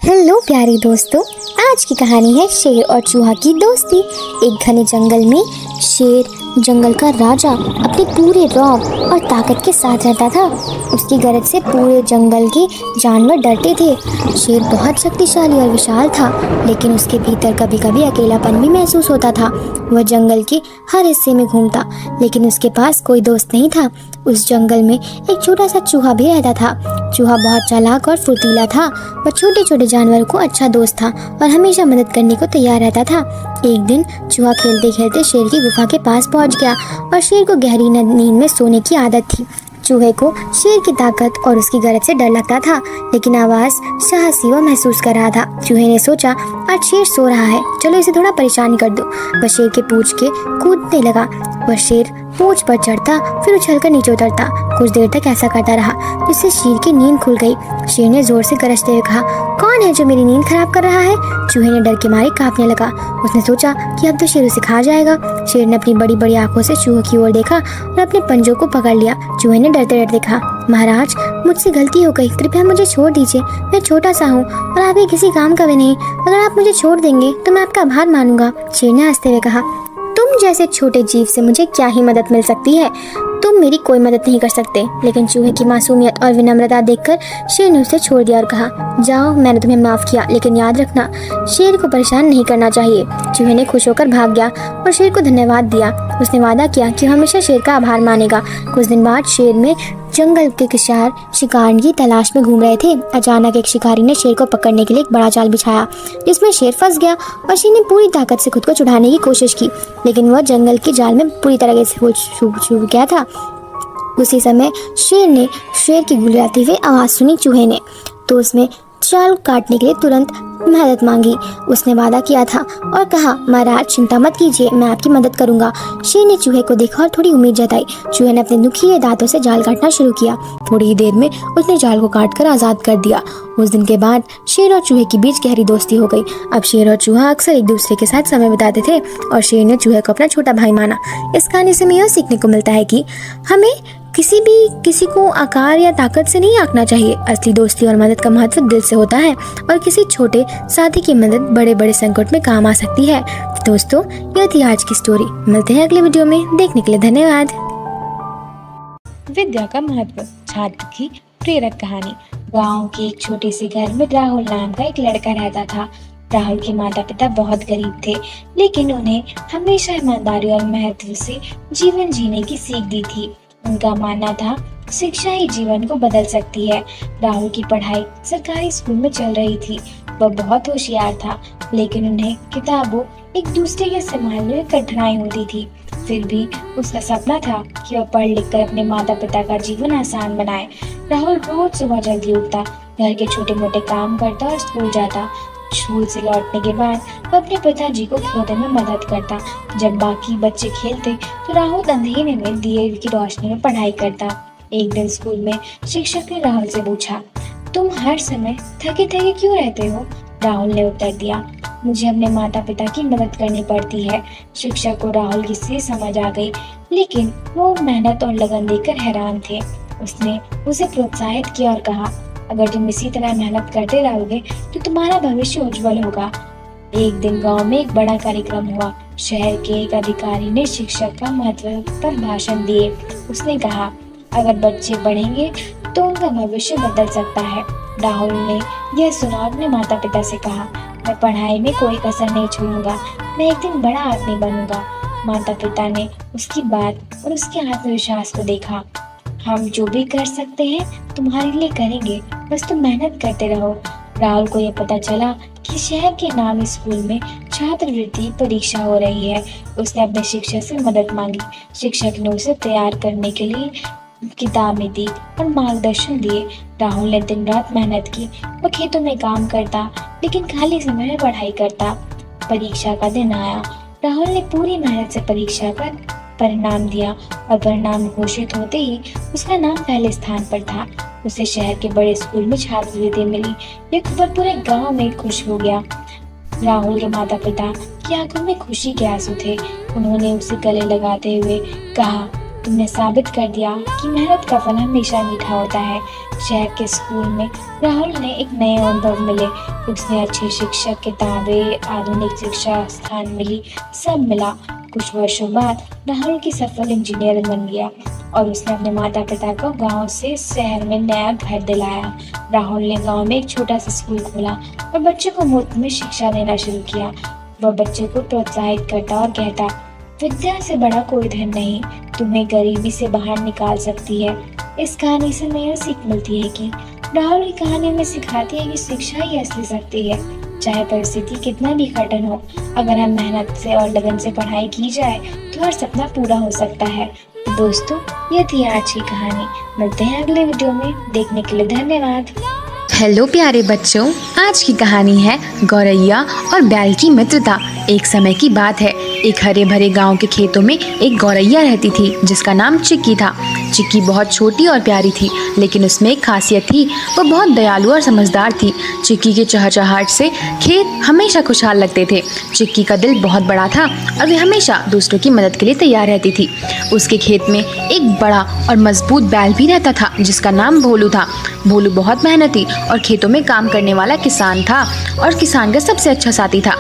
Hello प्यारे दोस्तों, आज की कहानी है शेर और चूहा की दोस्ती। एक घने जंगल में शेर, जंगल का राजा, अपने पूरे रौब और ताकत के साथ रहता था। उसकी गरज से पूरे जंगल के जानवर डरते थे। शेर बहुत शक्तिशाली और विशाल था, लेकिन उसके भीतर कभी कभी अकेलापन भी महसूस होता था। वह जंगल के हर हिस्से में घूमता, लेकिन उसके पास कोई दोस्त नहीं था। उस जंगल में एक छोटा सा चूहा भी रहता था। चूहा बहुत चालाक और फुर्तीला था। वह छोटे छोटे जानवरों को अच्छा दोस्त था और हमेशा मदद करने को तैयार रहता था। एक दिन चूहा खेलते खेलते शेर की गुफा के पास पहुंच गया और शेर को गहरी नींद में सोने की आदत थी। चूहे को शेर की ताकत और उसकी गरज से डर लगता था, लेकिन आवाज साहसी वह महसूस कर रहा था। चूहे ने सोचा, आज शेर सो रहा है, चलो इसे थोड़ा परेशान कर दो। वह शेर के पूंछ के कूदने लगा। वह शेर पूंछ पर चढ़ता, फिर उछलकर नीचे उतरता। कुछ देर तक ऐसा करता रहा, जिससे शेर की नींद खुल गई। शेर ने जोर से गरजते हुए कहा, कौन है जो मेरी नींद खराब कर रहा है? चूहे ने डर के मारे कांपने लगा। उसने सोचा कि अब तो शेर उसे खा जाएगा। शेर ने अपनी बड़ी बड़ी आंखों से चूहे की ओर देखा और अपने पंजों को पकड़ लिया। चूहे ने डरते डरते कहा, महाराज, मुझसे गलती हो गई, कृपया मुझे छोड़ दीजिए। मैं छोटा सा हूँ और आप ये किसी काम का भी नहीं। अगर आप मुझे छोड़ देंगे तो मैं आपका आभार मानूंगा। शेर ने हंसते हुए कहा, तुम जैसे छोटे जीव से मुझे क्या ही मदद मिल सकती है? तुम मेरी कोई मदद नहीं कर सकते। लेकिन चूहे की मासूमियत और विनम्रता देखकर शेर ने उसे छोड़ दिया और कहा, जाओ, मैंने तुम्हें माफ किया, लेकिन याद रखना, शेर को परेशान नहीं करना चाहिए। चूहे ने खुश होकर भाग गया और शेर को धन्यवाद दिया। उसने वादा किया कि हमेशा शेर का आभार मानेगा। कुछ दिन बाद शेर में जंगल के किशार शिकार की तलाश में घूम रहे थे। अचानक एक शिकारी ने शेर को पकड़ने के लिए एक बड़ा जाल बिछाया, जिसमें शेर फंस गया और शेर ने पूरी ताकत से खुद को छुड़ाने की कोशिश की, लेकिन वह जंगल के जाल में पूरी तरह से छूट गया था। उसी समय शेर की गुर्राती हुई आवाज सुनी चूहे ने, तो उसने जाल काटने के लिए तुरंत मदद मांगी। उसने वादा किया था और कहा, महाराज चिंता मत कीजिए, मैं आपकी मदद करूंगा। शेर ने चूहे को देखा और थोड़ी उम्मीद जताई। चूहे ने अपने नुकीले दांतों से जाल काटना शुरू किया। थोड़ी ही देर में उसने जाल को काटकर आजाद कर दिया। उस दिन के बाद शेर और चूहे के बीच गहरी दोस्ती हो गई। अब शेर और चूहा अक्सर एक दूसरे के साथ समय बिताते थे और शेर ने चूहे को अपना छोटा भाई माना। इस कहानी से हमें यह सीखने को मिलता है कि हमें किसी को आकार या ताकत से नहीं आंकना चाहिए। असली दोस्ती और मदद का महत्व दिल से होता है और किसी छोटे साथी की मदद बड़े बड़े संकट में काम आ सकती है। दोस्तों, यह थी आज की स्टोरी। मिलते हैं अगले वीडियो में। देखने के लिए धन्यवाद। विद्या का महत्व, छात्र की प्रेरक कहानी। गांव के एक छोटे से घर में राहुल नाम का एक लड़का रहता था। राहुल के माता पिता बहुत गरीब थे, लेकिन उन्हें हमेशा ईमानदारी और महत्व से जीवन जीने की सीख दी थी। उनका मानना था, शिक्षा ही जीवन को बदल सकती है। राहुल की पढ़ाई सरकारी स्कूल में चल रही थी। वह बहुत होशियार था, लेकिन उन्हें किताबों एक दूसरे के संभालने में कठिनाई होती थी। फिर भी उसका सपना था कि वह पढ़ लिख कर अपने माता पिता का जीवन आसान बनाए। राहुल रोज सुबह जल्दी उठता, घर के छोटे मोटे काम करता और स्कूल जाता। स्कूल से लौटने के बाद वह अपने पिताजी को खोदने में मदद करता। जब बाकी बच्चे खेलते तो राहुल अंधेरे में दिए की रोशनी में पढ़ाई करता। एक दिन स्कूल में शिक्षक ने राहुल से पूछा, तुम हर समय थके थके क्यों रहते हो? राहुल ने उत्तर दिया, मुझे अपने माता पिता की मदद करनी पड़ती है। शिक्षक को राहुल की से समझ आ गई, लेकिन वो मेहनत और लगन देखकर हैरान थे। उसने उसे प्रोत्साहित किया और कहा, अगर तुम इसी तरह मेहनत करते रहोगे तो तुम्हारा भविष्य उज्जवल होगा। एक दिन गांव में एक बड़ा कार्यक्रम हुआ। शहर के एक अधिकारी ने शिक्षक का महत्व पर भाषण दिए। उसने कहा, अगर बच्चे पढ़ेंगे तो उनका भविष्य बदल सकता है। राहुल ने यह सुना और अपने माता पिता से कहा, मैं पढ़ाई में कोई कसर नहीं छोड़ूंगा, मैं एक दिन बड़ा आदमी बनूंगा। माता पिता ने उसकी बात और उसके आत्मविश्वास को देखा। हम जो भी कर सकते हैं तुम्हारे लिए करेंगे, बस तुम मेहनत करते रहो। राहुल को यह पता चला कि शहर के नामी स्कूल में छात्रवृत्ति परीक्षा हो रही है। उसने अपने शिक्षक से मदद मांगी। शिक्षक ने उसे तैयार करने के लिए किताबें दी और मार्गदर्शन दिए। राहुल ने दिन रात मेहनत की। वो खेतों में काम करता, लेकिन खाली समय में पढ़ाई करता। परीक्षा का दिन आया। राहुल ने पूरी मेहनत से परीक्षा का परिणाम दिया और परिणाम घोषित होते ही उसका नाम पहले स्थान पर था। उसे शहर के बड़े स्कूल में छात्रवृत्ति मिली। ये खबर पूरे गांव में खुश हो गया। राहुल के माता पिता की आंखों में खुशी के आंसू थे। उन्होंने उसे गले लगाते हुए कहा, तुमने साबित कर दिया कि मेहनत का फल हमेशा मीठा होता है। शहर के स्कूल में राहुल ने एक नए अनुभव मिले। उसने अच्छी शिक्षक, किताबें, आधुनिक शिक्षा स्थान मिली, सब मिला। कुछ वर्षों बाद राहुल की सफल इंजीनियर बन गया और उसने अपने माता पिता को गांव से शहर में नया घर दिलाया। राहुल ने गांव में एक छोटा सा स्कूल खोला और बच्चों को मुफ्त में शिक्षा देना शुरू किया। वह बच्चे को प्रोत्साहित करता और कहता, विद्या से बड़ा कोई धन नहीं, तुम्हें गरीबी से बाहर निकाल सकती है। इस कहानी से हमें यह सीख मिलती है कि राहुल की कहानी में सिखाती है कि शिक्षा ही असली शक्ति है। चाहे परिस्थिति कितना भी कठिन हो, अगर हम मेहनत से और लगन से पढ़ाई की जाए तो हर सपना पूरा हो सकता है। तो दोस्तों, ये थी आज की कहानी। मिलते हैं अगले वीडियो में। देखने के लिए धन्यवाद। हेलो प्यारे बच्चों, आज की कहानी है गौरैया और बैल की मित्रता। एक समय की बात है, एक हरे भरे गांव के खेतों में एक गौरैया रहती थी जिसका नाम चिक्की था। चिक्की बहुत छोटी और प्यारी थी, लेकिन उसमें एक खासियत थी, वो बहुत दयालु और समझदार थी। चिक्की के चहचहाहट से खेत हमेशा खुशहाल लगते थे। चिक्की का दिल बहुत बड़ा था और वे हमेशा दूसरों की मदद के लिए तैयार रहती थी। उसके खेत में एक बड़ा और मजबूत बैल भी रहता था जिसका नाम भोलू था। भोलू बहुत मेहनती और खेतों में काम करने वाला किसान था और किसान का सबसे अच्छा साथी था।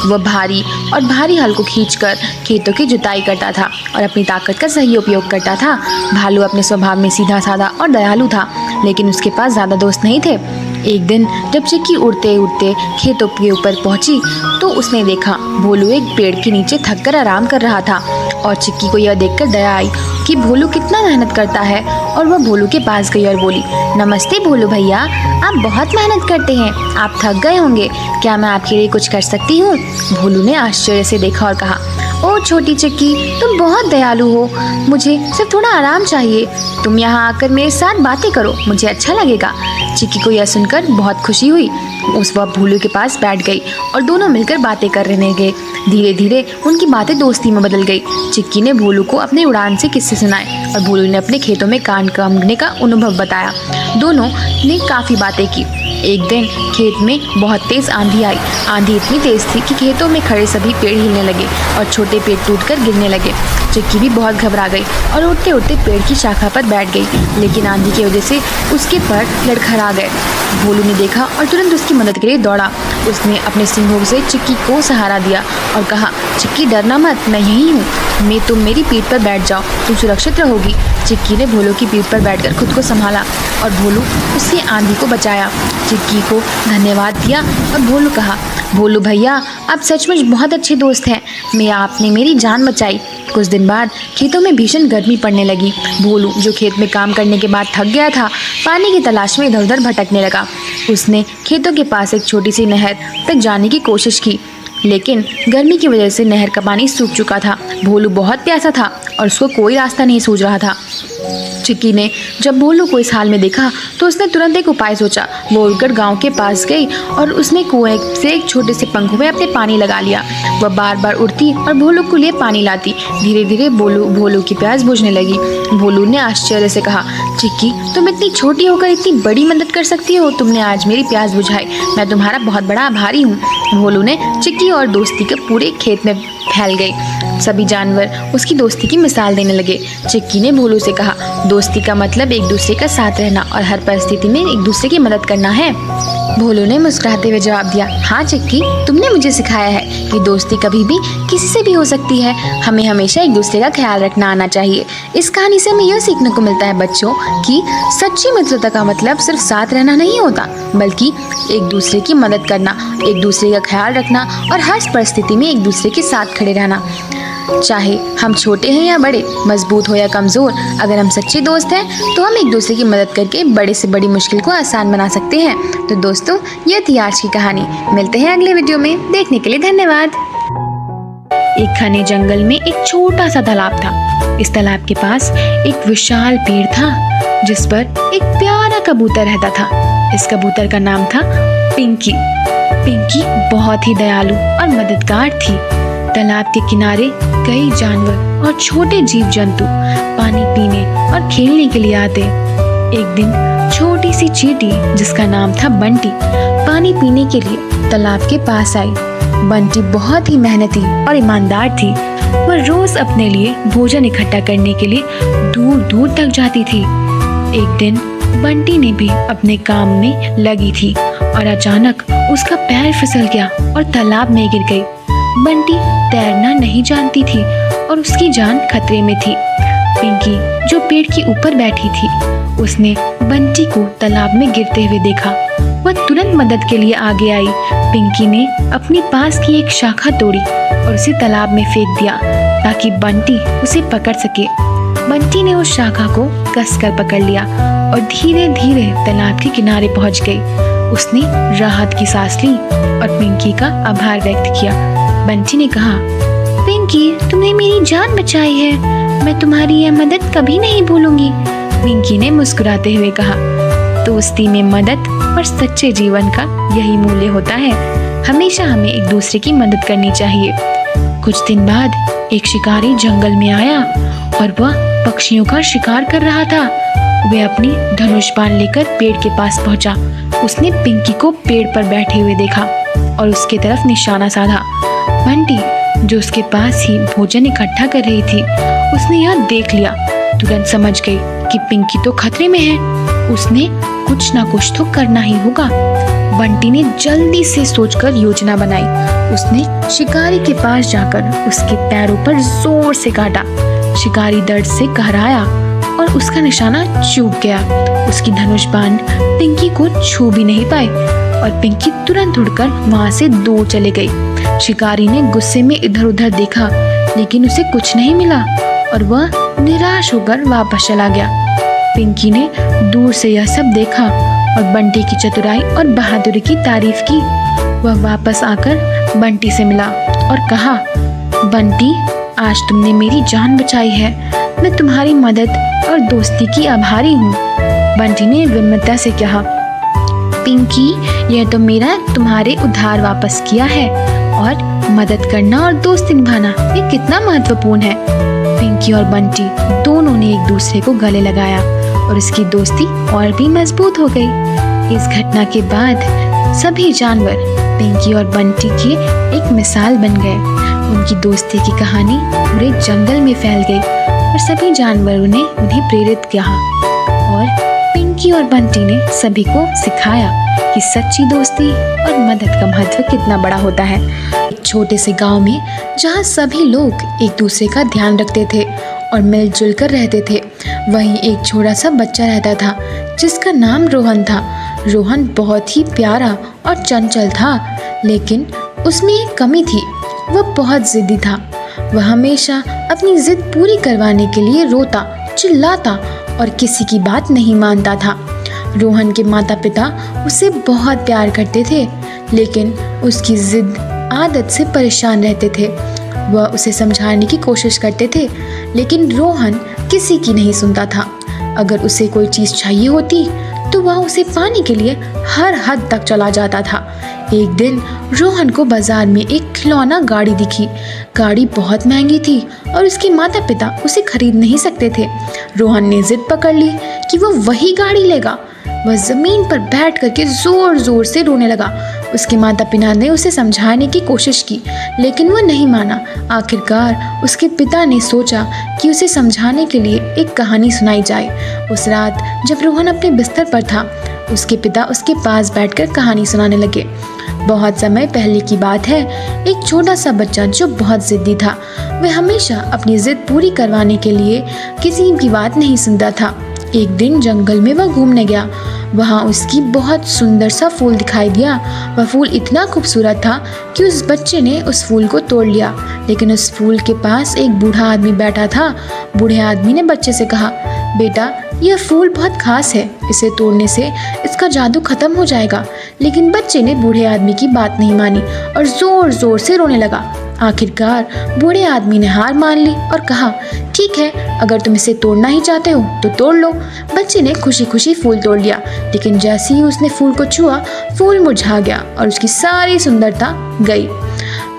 वह भारी हल को खींचकर खेतों की जुताई करता था और अपनी ताकत का सही उपयोग करता था। भालू अपने स्वभाव में सीधा साधा और दयालु था, लेकिन उसके पास ज़्यादा दोस्त नहीं थे। एक दिन जब चिक्की उड़ते उड़ते खेतों के ऊपर पहुंची तो उसने देखा भोलू एक पेड़ के नीचे थककर आराम कर रहा था और चिक्की को यह देखकर दया आई कि भोलू कितना मेहनत करता है और वह भोलू के पास गई और बोली, नमस्ते भोलू भैया, आप बहुत मेहनत करते हैं, आप थक गए होंगे, क्या मैं आपके लिए कुछ कर सकती हूँ? भोलू ने आश्चर्य से देखा और कहा, ओ छोटी चिक्की, तुम बहुत दयालु हो, मुझे सिर्फ थोड़ा आराम चाहिए, तुम यहाँ आकर मेरे साथ बातें करो, मुझे अच्छा लगेगा। चिक्की को यह सुनकर बहुत खुशी हुई। वह भोलू के पास बैठ गई और दोनों मिलकर बातें करने लगे। धीरे धीरे उनकी बातें दोस्ती में बदल गई। चिक्की ने भोलू को अपने उड़ान से किस्से सुनाए और भोलू ने अपने खेतों में काम करने का अनुभव बताया। दोनों ने काफ़ी बातें की। एक दिन खेत में बहुत तेज आंधी आई। आंधी इतनी तेज थी कि खेतों में खड़े सभी पेड़ हिलने लगे और छोटे पेड़ टूटकर गिरने लगे। चिक्की भी बहुत घबरा गई और उड़ते उड़ते पेड़ की शाखा पर बैठ गई, लेकिन आंधी की वजह से उसके पर लड़खड़ा गए। भोलू ने देखा और तुरंत उसकी मदद के लिए दौड़ा। उसने अपने सिंगों से चिक्की को सहारा दिया और कहा, चिक्की डरना मत, मैं यहीं हूँ, तुम मेरी पीठ पर बैठ जाओ, तुम सुरक्षित रहोगी। चिक्की ने भोलू की पीठ पर बैठकर खुद को संभाला और भोलू उससे आंधी को बचाया। चिक्की को धन्यवाद दिया और भोलू कहा, भोलू भैया, आप सचमुच बहुत अच्छे दोस्त हैं, आपने मेरी जान बचाई। कुछ दिन बाद खेतों में भीषण गर्मी पड़ने लगी। भोलू, जो खेत में काम करने के बाद थक गया था, पानी की तलाश में इधर उधर भटकने लगा। उसने खेतों के पास एक छोटी सी नहर तक जाने की कोशिश की, लेकिन गर्मी की वजह से नहर का पानी सूख चुका था। भोलू बहुत प्यासा था और उसको कोई रास्ता नहीं सूझ रहा था। चिक्की ने जब भोलू को इस हाल में देखा तो उसने तुरंत एक उपाय सोचा। वो उड़कर गांव के पास गई और उसने कुएं से एक छोटे से पंखों में अपने पानी लगा लिया। वह बार बार उड़ती और भोलू के लिए पानी लाती। धीरे धीरे भोलू की प्यास बुझने लगी। भोलू ने आश्चर्य से कहा, चिक्की, तुम इतनी छोटी होकर इतनी बड़ी मदद कर सकती हो, तुमने आज मेरी प्यास बुझाई, मैं तुम्हारा बहुत बड़ा आभारी हूँ। भोलू ने चिक्की और दोस्ती के पूरे खेत में फैल गई। सभी जानवर उसकी दोस्ती की मिसाल देने लगे। चिक्की ने भोलू से कहा, दोस्ती का मतलब एक दूसरे का साथ रहना और हर परिस्थिति में एक दूसरे की मदद करना है। भोलू ने मुस्कुराते हुए जवाब दिया, हाँ चिक्की, तुमने मुझे सिखाया है कि दोस्ती कभी भी किसी से भी हो सकती है, हमें हमेशा एक दूसरे का ख्याल रखना आना चाहिए। इस कहानी से हमें यह सीखने को मिलता है बच्चों कि सच्ची मित्रता का मतलब सिर्फ साथ रहना नहीं होता, बल्कि एक दूसरे की मदद करना, एक दूसरे का ख्याल रखना और हर परिस्थिति में एक दूसरे के साथ खड़े रहना। चाहे हम छोटे हैं या बड़े, मजबूत हो या कमज़ोर, अगर हम सच्चे दोस्त हैं तो हम एक दूसरे की मदद करके बड़े से बड़ी मुश्किल को आसान बना सकते हैं। तो दोस्तों, ये थी आज की कहानी। मिलते हैं अगले वीडियो में। देखने के लिए धन्यवाद। एक घने जंगल में एक छोटा सा तालाब था। इस तालाब के पास एक विशाल पेड़ था जिस पर एक प्यारा कबूतर रहता था। इस कबूतर का नाम था पिंकी। पिंकी बहुत ही दयालु और मददगार थी। तालाब के किनारे कई जानवर और छोटे जीव जंतु पानी पीने और खेलने के लिए आते। एक दिन छोटी सी चींटी, जिसका नाम था बंटी, पानी पीने के लिए तालाब के पास आई। बंटी बहुत ही मेहनती और ईमानदार थी। वह रोज अपने लिए भोजन इकट्ठा करने के लिए दूर दूर तक जाती थी। एक दिन बंटी ने भी अपने काम में लगी थी और अचानक उसका पैर फिसल गया और तालाब में गिर गई। बंटी तैरना नहीं जानती थी और उसकी जान खतरे में थी। पिंकी जो पेड़ के ऊपर बैठी थी, उसने बंटी को तालाब में गिरते हुए देखा। वह तुरंत मदद के लिए आगे आई। पिंकी ने अपनी पास की एक शाखा तोड़ी और उसे तालाब में फेंक दिया ताकि बंटी उसे पकड़ सके। बंटी ने उस शाखा को कसकर पकड़ लिया और धीरे धीरे तालाब के किनारे पहुंच गई। उसने राहत की सांस ली और पिंकी का आभार व्यक्त किया। बंटी ने कहा, पिंकी, तुमने मेरी जान बचाई है। मैं तुम्हारी यह मदद कभी नहीं भूलूंगी। पिंकी ने मुस्कुराते हुए कहा, दोस्ती में मदद और सच्चे जीवन का यही मूल्य होता है। हमेशा हमें एक दूसरे की मदद करनी चाहिए। कुछ दिन बाद एक शिकारी जंगल में आया और वह पक्षियों का शिकार कर रहा था। वह अपनी धनुष बाण लेकर पेड़ के पास पहुंचा। उसने पिंकी को पेड़ पर बैठे हुए देखा और उसके तरफ निशाना साधा। बंटी, जो उसके पास ही भोजन इकट्ठा कर रही थी, उसने यह देख लिया। तुरंत समझ गई कि पिंकी तो खतरे में है। उसने कुछ ना कुछ तो करना ही होगा। बंटी ने जल्दी से सोचकर योजना बनाई। उसने शिकारी के पास जाकर उसके पैरों पर जोर से काटा। शिकारी दर्द से कहराया और उसका निशाना चूक गया। उसकी धनुष बाण पिंकी को छू भी नहीं पाई और पिंकी तुरंत उड़कर वहां से दूर चले गई। शिकारी ने गुस्से में इधर उधर देखा, लेकिन उसे कुछ नहीं मिला और वह निराश होकर वापस चला गया। पिंकी ने दूर से यह सब देखा और बंटी की चतुराई और बहादुरी की तारीफ की। वह वापस आकर बंटी से मिला और कहा, बंटी, आज तुमने मेरी जान बचाई है। मैं तुम्हारी मदद और दोस्ती की आभारी हूँ। बंटी ने विनम्रता से कहा, पिंकी, यह तो मेरा तुम्हारे उधार वापस किया है और मदद करना और दोस्ती निभाना ये कितना महत्वपूर्ण है। पिंकी और बंटी दोनों ने एक दूसरे को गले लगाया और इसकी दोस्ती और भी मजबूत हो गई। इस घटना के बाद सभी जानवर पिंकी और बंटी की एक मिसाल बन गए। उनकी दोस्ती की कहानी पूरे जंगल में फैल गई और सभी जानवरों ने उन्हें प्रेरित किया और पिंकी और बंटी ने सभी को सिखाया कि सच्ची दोस्ती और मदद का महत्व कितना बड़ा होता है। एक छोटे से गांव में जहां सभी लोग एक दूसरे का ध्यान रखते थे और मिलजुल कर रहते थे, वहीं एक छोटा सा बच्चा रहता था जिसका नाम रोहन था। रोहन बहुत ही प्यारा और चंचल था, लेकिन उसमें एक कमी थी। वह बहुत जिद्दी था। वह हमेशा अपनी जिद पूरी करवाने के लिए रोता, चिल्लाता और किसी की बात नहीं मानता था। रोहन के माता पिता उसे बहुत प्यार करते थे, लेकिन उसकी जिद आदत से परेशान रहते थे। वह उसे समझाने की कोशिश करते थे, लेकिन रोहन किसी की नहीं सुनता था। अगर उसे कोई चीज़ चाहिए होती तो वह उसे पाने के लिए हर हद तक चला जाता था। एक दिन रोहन को बाजार में एक खिलौना गाड़ी दिखी। गाड़ी बहुत महंगी थी और उसके माता पिता उसे खरीद नहीं सकते थे। रोहन ने जिद पकड़ ली कि वह वही गाड़ी लेगा। वह ज़मीन पर बैठ करके ज़ोर ज़ोर से रोने लगा। उसके माता पिता ने उसे समझाने की कोशिश की, लेकिन वह नहीं माना। आखिरकार उसके पिता ने सोचा कि उसे समझाने के लिए एक कहानी सुनाई जाए। उस रात जब रोहन अपने बिस्तर पर था, उसके पिता उसके पास बैठकर कहानी सुनाने लगे। बहुत समय पहले की बात है। एक छोटा सा बच्चा जो बहुत ज़िद्दी था, वह हमेशा अपनी ज़िद पूरी करवाने के लिए किसी की बात नहीं सुनता था। एक दिन जंगल में वह घूमने गया। वहाँ उसकी बहुत सुंदर सा फूल दिखाई दिया। वह फूल इतना खूबसूरत था कि उस बच्चे ने उस फूल को तोड़ लिया, लेकिन उस फूल के पास एक बूढ़ा आदमी बैठा था। बूढ़े आदमी ने बच्चे से कहा, बेटा, यह फूल बहुत खास है, इसे तोड़ने से इसका जादू खत्म हो जाएगा। लेकिन बच्चे ने बूढ़े आदमी की बात नहीं मानी और ज़ोर ज़ोर से रोने लगा। आखिरकार बूढ़े आदमी ने हार मान ली और कहा, ठीक है, अगर तुम इसे तोड़ना ही चाहते हो तो तोड़ लो। बच्चे ने खुशी खुशी फूल तोड़ लिया, लेकिन जैसे ही उसने फूल को छुआ, फूल मुरझा गया और उसकी सारी सुंदरता गई।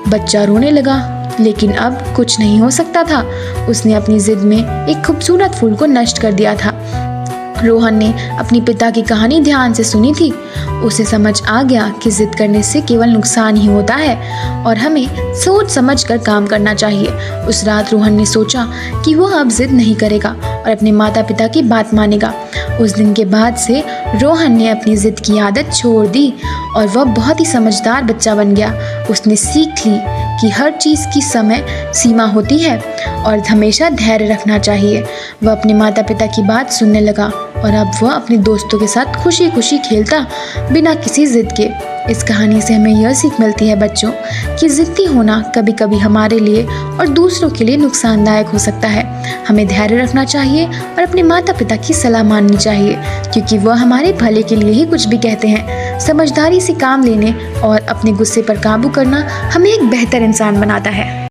बच्चा रोने लगा, लेकिन अब कुछ नहीं हो सकता था। उसने अपनी जिद में एक खूबसूरत फूल को नष्ट कर दिया था। रोहन ने अपनी पिता की कहानी ध्यान से सुनी थी। उसे समझ आ गया कि जिद करने से केवल नुकसान ही होता है और हमें सोच समझ कर काम करना चाहिए। उस रात रोहन ने सोचा कि वह अब जिद नहीं करेगा और अपने माता पिता की बात मानेगा। उस दिन के बाद से रोहन ने अपनी जिद की आदत छोड़ दी और वह बहुत ही समझदार बच्चा बन गया। उसने सीख ली कि हर चीज़ की समय सीमा होती है और हमेशा धैर्य रखना चाहिए। वह अपने माता पिता की बात सुनने लगा और अब वह अपने दोस्तों के साथ खुशी खुशी खेलता, बिना किसी जिद के। इस कहानी से हमें यह सीख मिलती है बच्चों कि जिद्दी होना कभी कभी हमारे लिए और दूसरों के लिए नुकसानदायक हो सकता है। हमें धैर्य रखना चाहिए और अपने माता पिता की सलाह माननी चाहिए, क्योंकि वह हमारे भले के लिए ही कुछ भी कहते हैं। समझदारी से काम लेने और अपने गुस्से पर काबू करना हमें एक बेहतर इंसान बनाता है।